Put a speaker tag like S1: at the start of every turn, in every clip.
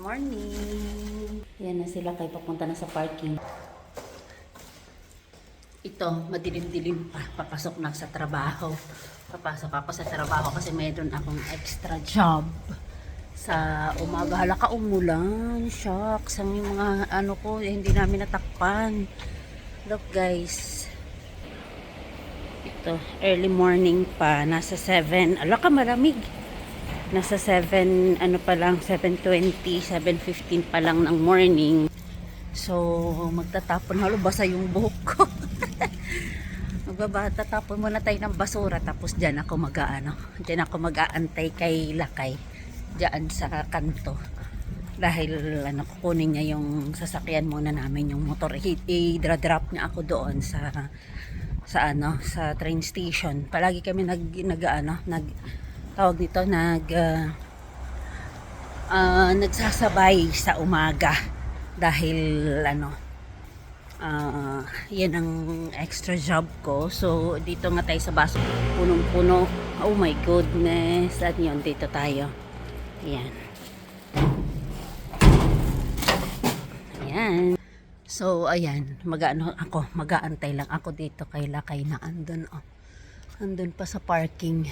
S1: Morning! Yan na sila kay papunta na sa parking. Ito, madilim-dilim pa. Papasok na sa trabaho. Papasok ako sa trabaho kasi mayroon akong extra job. Sa umaga, halaka umulan. Shucks. Ang yung mga ano ko, hindi namin natakpan. Look guys. Ito, early morning pa. Nasa 7. Alaka malamig. Nasa 7, ano pa lang, 7:20, 7:15 pa lang ng morning. So, magtatapon. Halo, basa yung buhok ko. Tatapon muna tayo ng basura. Tapos dyan ako dyan ako mag-aantay kay Lakay. Dyan sa kanto. Dahil, kukunin niya yung sasakyan muna namin, yung motor. I-drop niya ako doon sa train station. Palagi kami nagsasabay sa umaga dahil yan ang extra job ko. So dito nga tayo sa baso, punong-puno. Oh my goodness. At yun, dito tayo. Ayan. So ayan, mag-aantay lang ako dito kay Lakay na andun pa sa parking.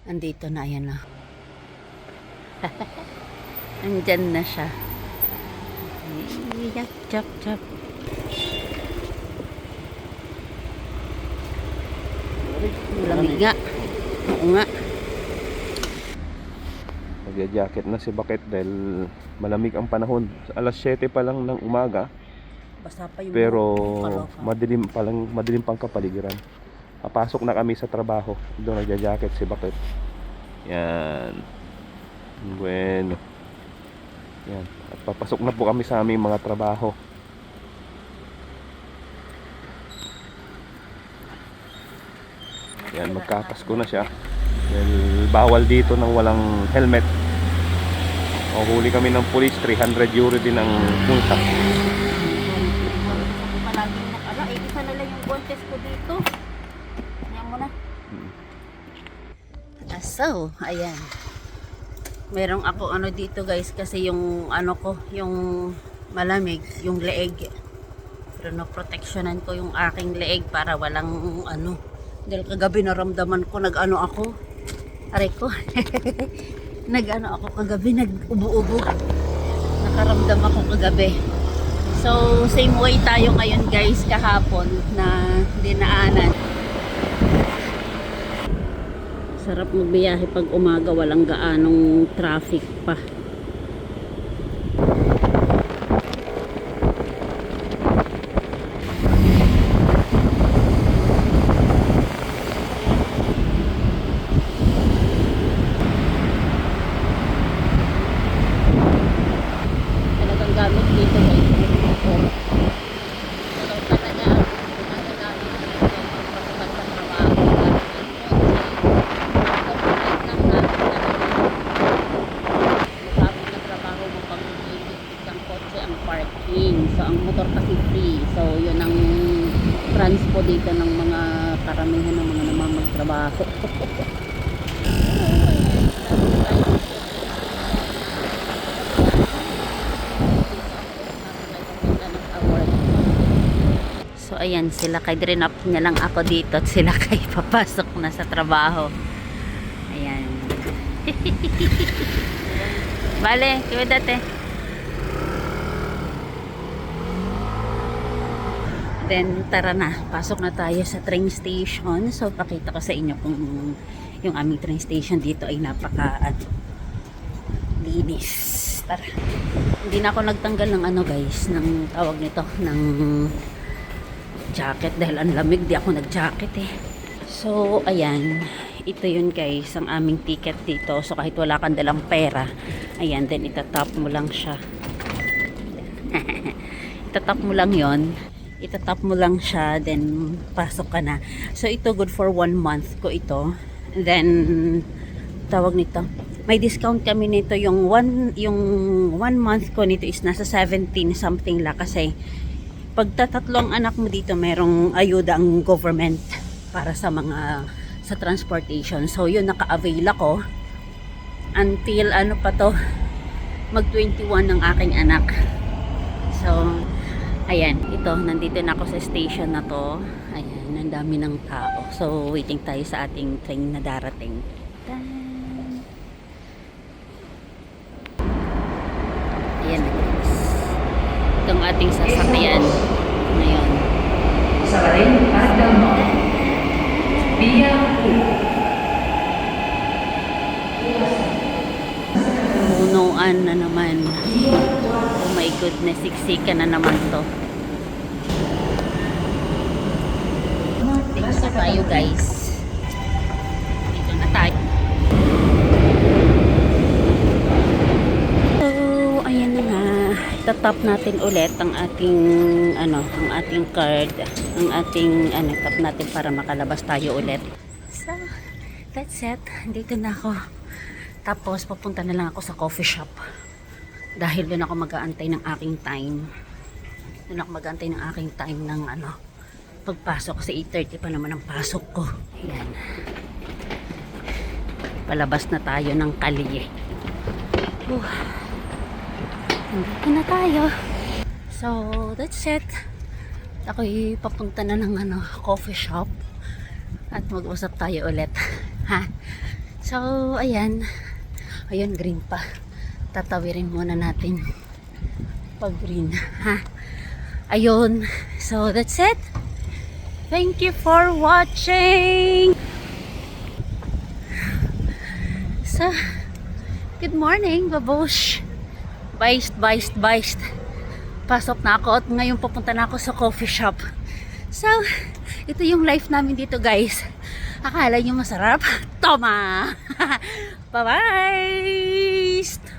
S1: Andito na, ayan na. Andyan na siya. Yak, chap, chap. Malamig nga. Oo nga.
S2: Nagja-jacket na si Bakit dahil malamig ang panahon. Alas 7 pa lang ng umaga.
S1: Basta pa yung
S2: pero madilim pang kapaligiran. Papasok na kami sa trabaho. Doon nagja-jacket si Bakit. Yan. Bueno. Yan. At papasok na po kami sa aming mga trabaho. Yan, magkakasko na siya. Dahil bawal dito ng walang helmet. O huli kami ng police, 300 euro din ang multa.
S1: Palaging nakala, isa na lang yung contest ko dito. Ayan mo na. So, ayan. Merong ako dito guys kasi yung yung malamig, yung leeg. Pero no-protectionan ko yung aking leeg para walang dahil kagabi naramdaman ko ako. Aray ko. Ako kagabi, nag-ubo-ubo. Nakaramdam ako kagabi. So, same way tayo ngayon guys kahapon na dinaanan. Sarap magbiyahe pag umaga, walang gaanong traffic pa. Talagang gamit dito guys. So ang motor kasi free. So yun ang transpo dito ng mga karamihan ng mga namamagtrabaho. So ayan, sila kay drinap niya lang ako dito at sila kay papasok na sa trabaho. Ayan. Vale, cuídate. Then tara na, pasok na tayo sa train station. So pakita ko sa inyo kung yung aming train station dito ay napaka linis. Tara. Hindi na ako nagtanggal ng guys, ng tawag nito, ng jacket dahil ang lamig, di ako nag-jacket eh. So ayan, ito yun guys, ang aming ticket dito. So kahit wala kang dalang pera, ayan, then itatap mo lang siya. Itatap mo lang yon. Itatap mo lang siya, then pasok ka na. So ito good for 1 month ko ito. Then tawag nito, may discount kami nito, yung 1 month ko nito is nasa 17 something lang kasi pagtatatlong anak mo dito merong ayuda ang government para sa transportation. So yun, naka-avail ako until mag-21 ng aking anak. So, ayan, ito, nandito na ako sa station na to. Ayan, ang dami ng tao. So, waiting tayo sa ating train na darating. Tan! Ayan na guys. Itong ating sasakyan ngayon.
S3: Sa rin ada mo. Via
S1: Punuan na naman. Oh my goodness, siksikan na naman to. Thanks na tayo guys. Dito na tayo. So, ayan na nga. Tatap natin ulit ang ating ang ating card, ang ating tap natin para makalabas tayo ulit. So, that's it. Dito na ako. Tapos pupunta na lang ako sa coffee shop. Dahil doon ako mag-aantay ng aking time. Doon ako mag-aantay ng aking time ng pagpasok kasi 8:30 pa naman ang pasok ko. Ayan. Palabas na tayo ng kalye. Nandito na tayo. So, that's it. Ako'y papunta na ng coffee shop. At mag-usap tayo ulit. Ha? So, ayan. Ayun, green pa. Tatawirin muna natin. Pag green. Ha? Ayun. So, that's it. Thank you for watching. So, good morning, babush. Baist. Pasok na ako at ngayon papunta na ako sa coffee shop. So, ito yung life namin dito guys. Akala nyo masarap? Toma! Bye-bye!